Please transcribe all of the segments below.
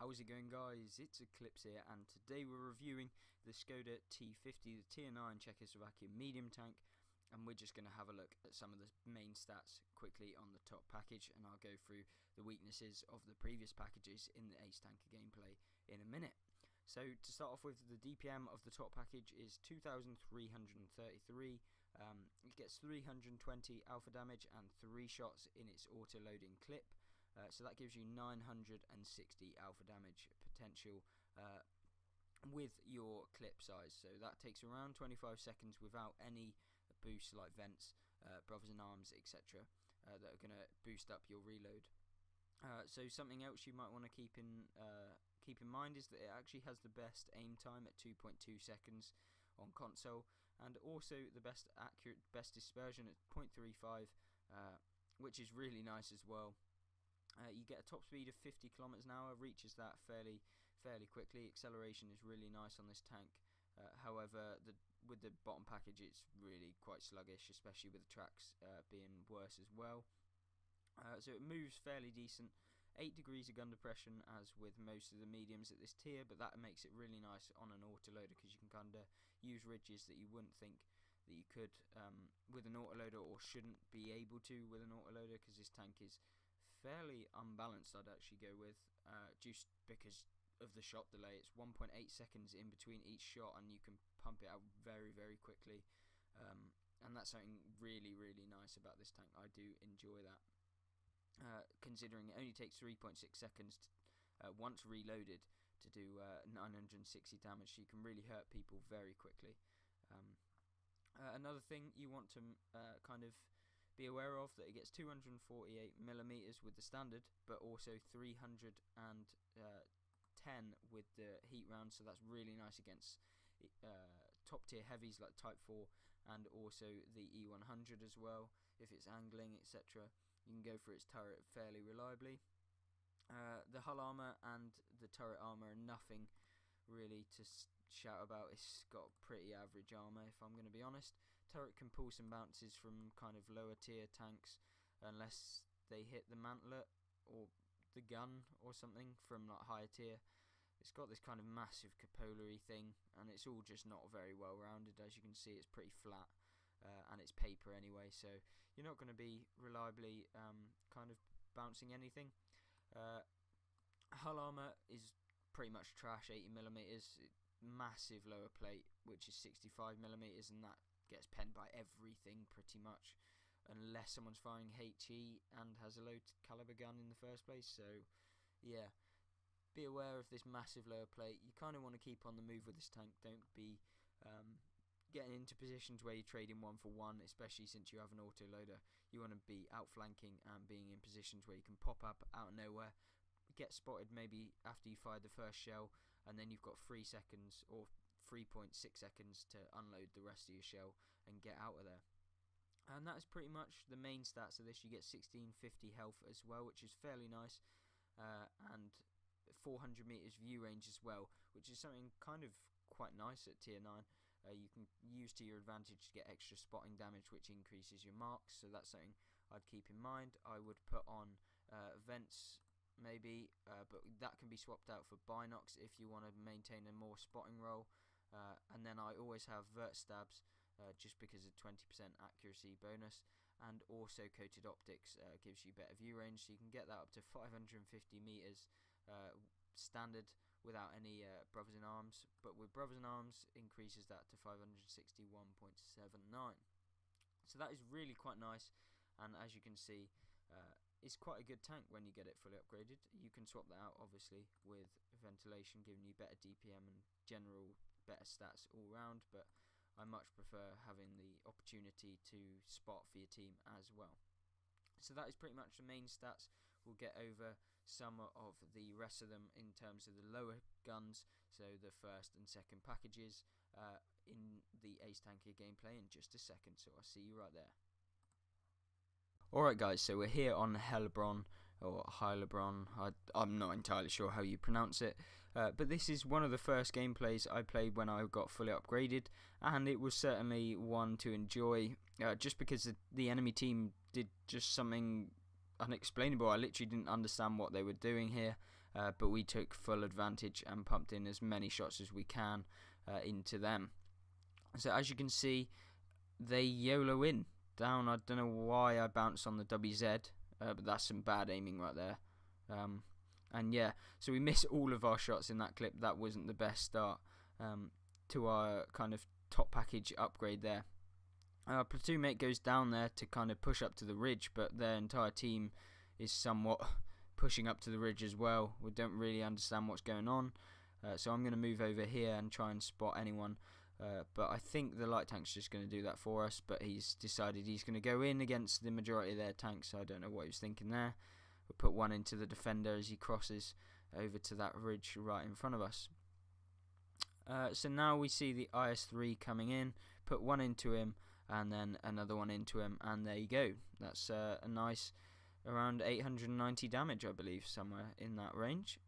How's it going, guys? It's Eclipse here, and today we're reviewing the Skoda T50, the Tier 9 Czechoslovakian medium tank, and we're just going to have a look at some of the main stats quickly on the top package, and I'll go through the weaknesses of the previous packages in the Ace Tanker gameplay in a minute. So to start off with, the DPM of the top package is 2,333. It gets 320 alpha damage and 3 shots in its auto-loading clip. So that gives you 960 alpha damage potential with your clip size. So that takes around 25 seconds without any boosts like vents, brothers in arms, etc. That are going to boost up your reload. So something else you might want to keep in mind is that it actually has the best aim time at 2.2 seconds on console, and also the best dispersion at 0.35, which is really nice as well. You get a top speed of 50 kilometers an hour, reaches that fairly quickly. Acceleration is really nice on this tank. However, with the bottom package, it's really quite sluggish, especially with the tracks being worse as well. So it moves fairly decent. 8 degrees of gun depression, as with most of the mediums at this tier, but that makes it really nice on an autoloader because you can kind of use ridges that you wouldn't think that you could with an autoloader, or shouldn't be able to with an autoloader, because this tank is fairly unbalanced, I'd actually go with, just because of the shot delay. It's 1.8 seconds in between each shot, and you can pump it out very quickly, and that's something really nice about this tank. I do enjoy that. Considering it only takes 3.6 seconds once reloaded to do 960 damage, so you can really hurt people very quickly. Another thing you want to kind of be aware of, that it gets 248mm with the standard, but also 310 with the heat round, so that's really nice against top tier heavies like Type 4, and also the E100 as well. If it's angling, etc., you can go for its turret fairly reliably. The hull armor and the turret armor are nothing really to shout about. It's got pretty average armor, if I'm going to be honest. Turret can pull some bounces from kind of lower tier tanks, unless they hit the mantlet or the gun or something from like higher tier. It's got this kind of massive capillary thing, and it's all just not very well rounded. As you can see, it's pretty flat. And it's paper anyway, so you're not going to be reliably kind of bouncing anything. Hull armor is pretty much trash, 80mm, massive lower plate, which is 65mm, and that gets penned by everything pretty much, unless someone's firing HE and has a low caliber gun in the first place. So yeah, be aware of this massive lower plate. You kind of want to keep on the move with this tank. Don't be getting into positions where you're trading 1-for-1, especially since you have an autoloader. You want to be outflanking and being in positions where you can pop up out of nowhere, get spotted maybe after you fired the first shell, and then you've got 3 seconds or 3.6 seconds to unload the rest of your shell and get out of there. And that's pretty much the main stats of this. You get 1650 health as well, which is fairly nice, and 400 meters view range as well, which is something kind of quite nice at tier 9. You can use to your advantage to get extra spotting damage, which increases your marks, so that's something I'd keep in mind. I would put on vents maybe, but that can be swapped out for binocs if you want to maintain a more spotting roll. And then I always have vert stabs, just because of 20% accuracy bonus, and also coated optics gives you better view range, so you can get that up to 550 meters standard without any brothers in arms, but with brothers in arms increases that to 561.79. so that is really quite nice, and as you can see, it's quite a good tank when you get it fully upgraded. You can swap that out obviously with ventilation, giving you better DPM and general better stats all round, but I much prefer having the opportunity to spot for your team as well. So that is pretty much the main stats. We'll get over some of the rest of them in terms of the lower guns, so the first and second packages, in the Ace Tanker gameplay in just a second, so I'll see you right there. Alright guys, so we're here on Helebron, or Heilebron, I'm not entirely sure how you pronounce it, but this is one of the first gameplays I played when I got fully upgraded, and it was certainly one to enjoy, just because the enemy team did just something unexplainable. I literally didn't understand what they were doing here, but we took full advantage and pumped in as many shots as we can into them. So as you can see, they YOLO in down. I don't know why I bounced on the WZ, but that's some bad aiming right there. And yeah, so we missed all of our shots in that clip. That wasn't the best start to our kind of top package upgrade there. Our platoon mate goes down there to kind of push up to the ridge, but their entire team is somewhat pushing up to the ridge as well. We don't really understand what's going on, so I'm going to move over here and try and spot anyone. But I think the light tank's just going to do that for us, but he's decided he's going to go in against the majority of their tanks, so I don't know what he was thinking there. We'll put one into the defender as he crosses over to that ridge right in front of us. So now we see the IS-3 coming in, put one into him, and then another one into him, and there you go. That's a nice around 890 damage, I believe, somewhere in that range.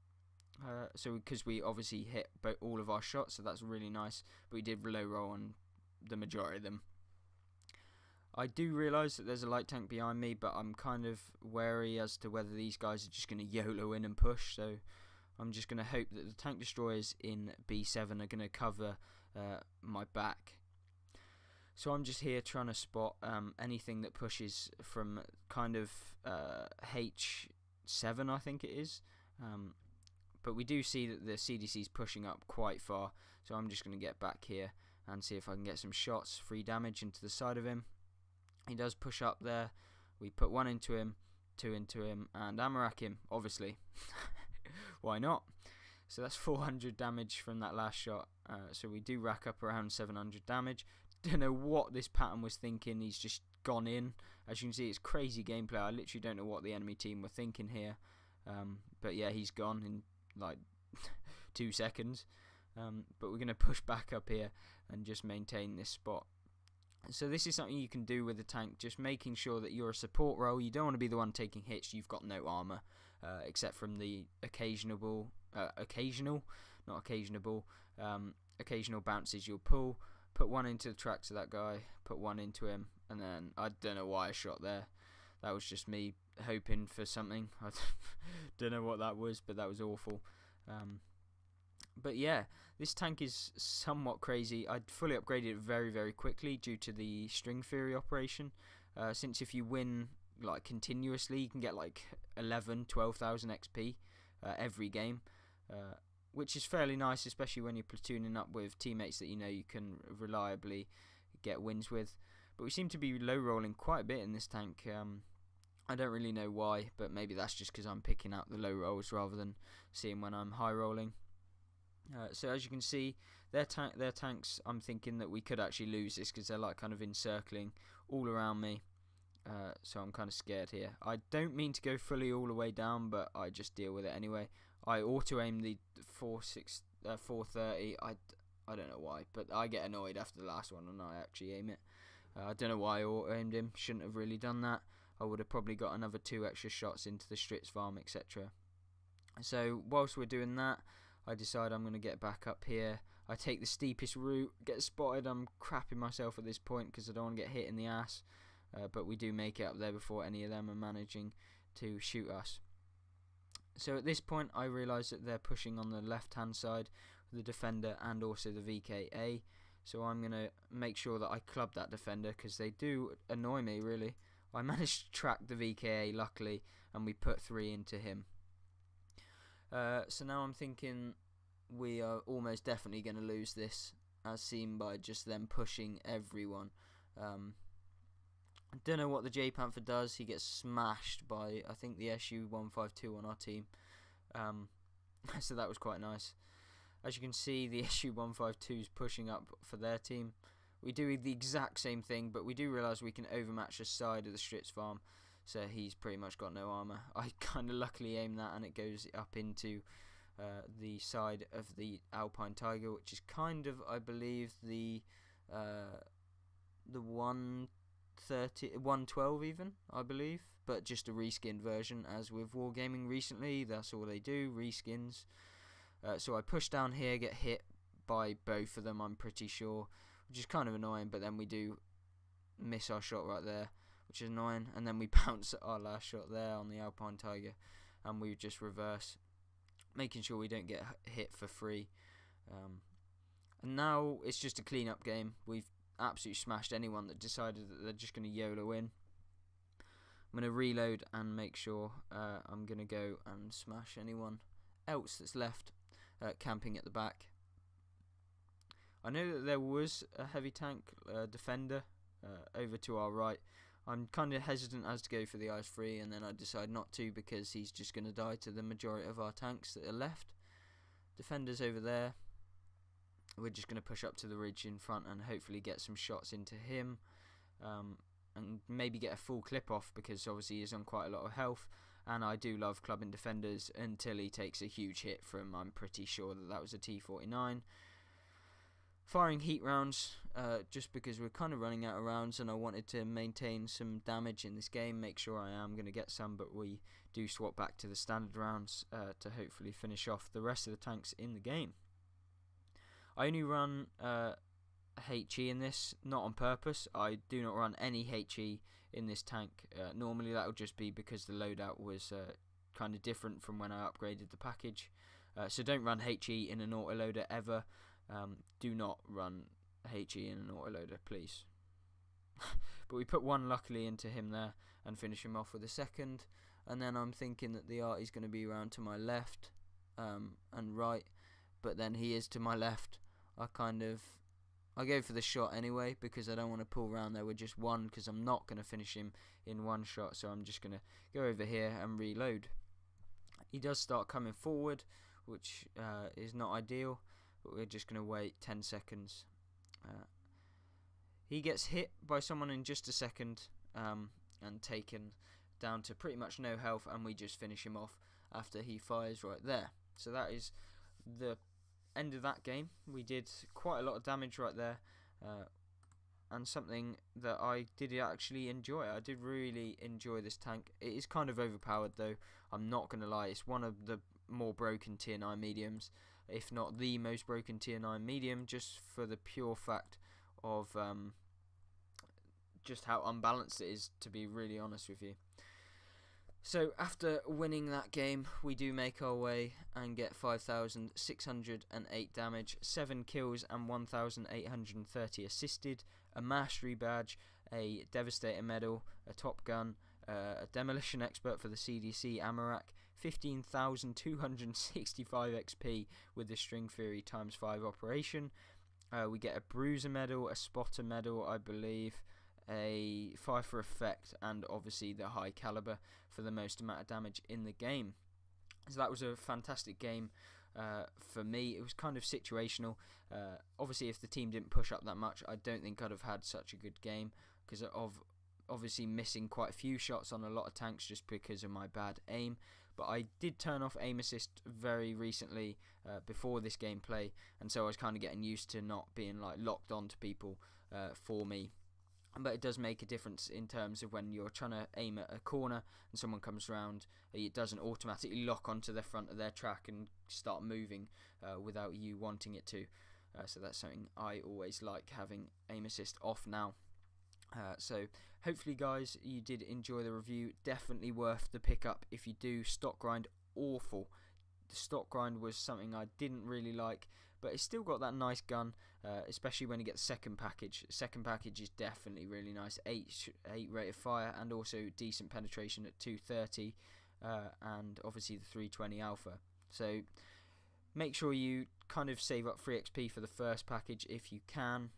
So because we obviously hit all of our shots, so that's really nice, but we did low roll on the majority of them. I do realise that there's a light tank behind me, but I'm kind of wary as to whether these guys are just going to YOLO in and push, so I'm just going to hope that the tank destroyers in B7 are going to cover my back. So I'm just here trying to spot anything that pushes from kind of H7, I think it is. But we do see that the CDC is pushing up quite far, so I'm just going to get back here and see if I can get some shots, free damage into the side of him. He does push up there. We put one into him, two into him, and Amarak him, obviously. Why not? So that's 400 damage from that last shot. So we do rack up around 700 damage. Don't know what this pattern was thinking. He's just gone in. As you can see, it's crazy gameplay. I literally don't know what the enemy team were thinking here. But yeah, he's gone in like 2 seconds. But we're going to push back up here and just maintain this spot. So this is something you can do with the tank, just making sure that you're a support role. You don't want to be the one taking hits. You've got no armor, except from the occasional bounces you'll pull. Put one into the tracks of that guy, put one into him, and then I don't know why I shot there. That was just me hoping for something. I don't know what that was, but that was awful. But yeah, this tank is somewhat crazy. I fully upgraded it very, very quickly due to the string theory operation. Since if you win like continuously, you can get like 12,000 XP every game, which is fairly nice, especially when you're platooning up with teammates that you know you can reliably get wins with. But we seem to be low rolling quite a bit in this tank. I don't really know why, but maybe that's just because I'm picking out the low rolls rather than seeing when I'm high rolling. So as you can see, their tanks, I'm thinking that we could actually lose this because they're like kind of encircling all around me. So I'm kind of scared here. I don't mean to go fully all the way down, but I just deal with it anyway. I auto-aim the 430. I don't know why, but I get annoyed after the last one and I actually aim it. I don't know why I auto-aimed him. Shouldn't have really done that. I would have probably got another 2 extra shots into the Stritz farm, etc. So whilst we're doing that, I decide I'm going to get back up here. I take the steepest route, get spotted. I'm crapping myself at this point because I don't want to get hit in the ass. But we do make it up there before any of them are managing to shoot us. So at this point I realise that they're pushing on the left hand side, the defender and also the VKA. So I'm going to make sure that I club that defender because they do annoy me really. I managed to track the VKA luckily and we put 3 into him. So now I'm thinking we are almost definitely going to lose this, as seen by just them pushing everyone. I don't know what the J Panther does. He gets smashed by, I think, the SU-152 on our team. So that was quite nice. As you can see, the SU-152 is pushing up for their team. We do the exact same thing, but we do realise we can overmatch the side of the Stritz farm. So he's pretty much got no armour. I kind of luckily aim that and it goes up into the side of the Alpine Tiger, which is kind of, I believe, the 112 even, I believe. But just a reskinned version, as with Wargaming recently, that's all they do, reskins. So I push down here, get hit by both of them, I'm pretty sure, which is kind of annoying, but then we do miss our shot right there. which is annoying. And then we bounce our last shot there on the Alpine Tiger, and we just reverse, making sure we don't get hit for free. And now it's just a clean-up game. We've absolutely smashed anyone that decided that they're just going to YOLO in. I'm going to reload and make sure I'm going to go and smash anyone else that's left camping at the back. I know that there was a heavy tank defender over to our right. I'm kind of hesitant as to go for the ice free, and then I decide not to because he's just going to die to the majority of our tanks that are left. Defenders over there. We're just going to push up to the ridge in front and hopefully get some shots into him, and maybe get a full clip off, because obviously he's on quite a lot of health, and I do love clubbing defenders until he takes a huge hit from, I'm pretty sure that was a T49. Firing heat rounds just because we're kind of running out of rounds, and I wanted to maintain some damage in this game, make sure I am going to get some, but we do swap back to the standard rounds to hopefully finish off the rest of the tanks in the game. I only run HE in this, not on purpose. I do not run any HE in this tank. Normally that would just be because the loadout was kind of different from when I upgraded the package. So don't run HE in an autoloader ever. Do not run HE in an autoloader, please. But we put one luckily into him there and finish him off with a second. And then I'm thinking that the arty's going to be around to my left and right. But then he is to my left. I go for the shot anyway because I don't want to pull around there with just one, because I'm not going to finish him in one shot. So I'm just going to go over here and reload. He does start coming forward, which is not ideal, but we're just going to wait 10 seconds. He gets hit by someone in just a second and taken down to pretty much no health, and we just finish him off after he fires right there. So that is the end of that game. We did quite a lot of damage right there, and something that I did actually enjoy. I did really enjoy this tank. It is kind of overpowered though, I'm not going to lie. It's one of the more broken tier 9 mediums, if not the most broken tier 9 medium, just for the pure fact of just how unbalanced it is, to be really honest with you. So after winning that game, we do make our way and get 5,608 damage, 7 kills and 1,830 assisted, a mastery badge, a devastator medal, a top gun, a demolition expert for the CDC Amarak, 15,265 XP with the string theory ×5 operation. We get a bruiser medal, a spotter medal, I believe, a fire for effect, and obviously the high caliber for the most amount of damage in the game. So that was a fantastic game for me. It was kind of situational. Obviously if the team didn't push up that much, I don't think I'd have had such a good game, because of obviously missing quite a few shots on a lot of tanks just because of my bad aim. But I did turn off aim assist very recently before this gameplay, and so I was kind of getting used to not being like locked on to people for me. But it does make a difference in terms of when you're trying to aim at a corner and someone comes around, it doesn't automatically lock onto the front of their track and start moving without you wanting it to. So that's something I always like, having aim assist off now. So hopefully guys you did enjoy the review. Definitely worth the pickup if you do. Stock grind, awful. The stock grind was something I didn't really like, but it's still got that nice gun, especially when you get the second package. The second package is definitely really nice. 8 rate of fire and also decent penetration at 230, and obviously the 320 alpha. So make sure you kind of save up 3 XP for the first package if you can,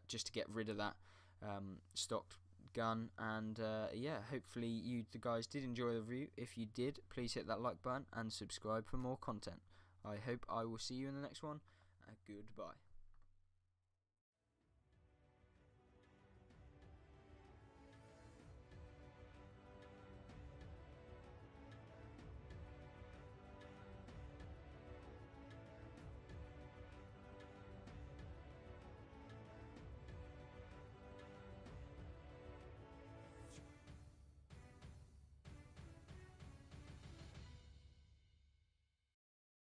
just to get rid of that stocked gun. And yeah, hopefully you the guys did enjoy the review. If you did, please hit that like button and subscribe for more content. I hope I will see you in the next one. Goodbye.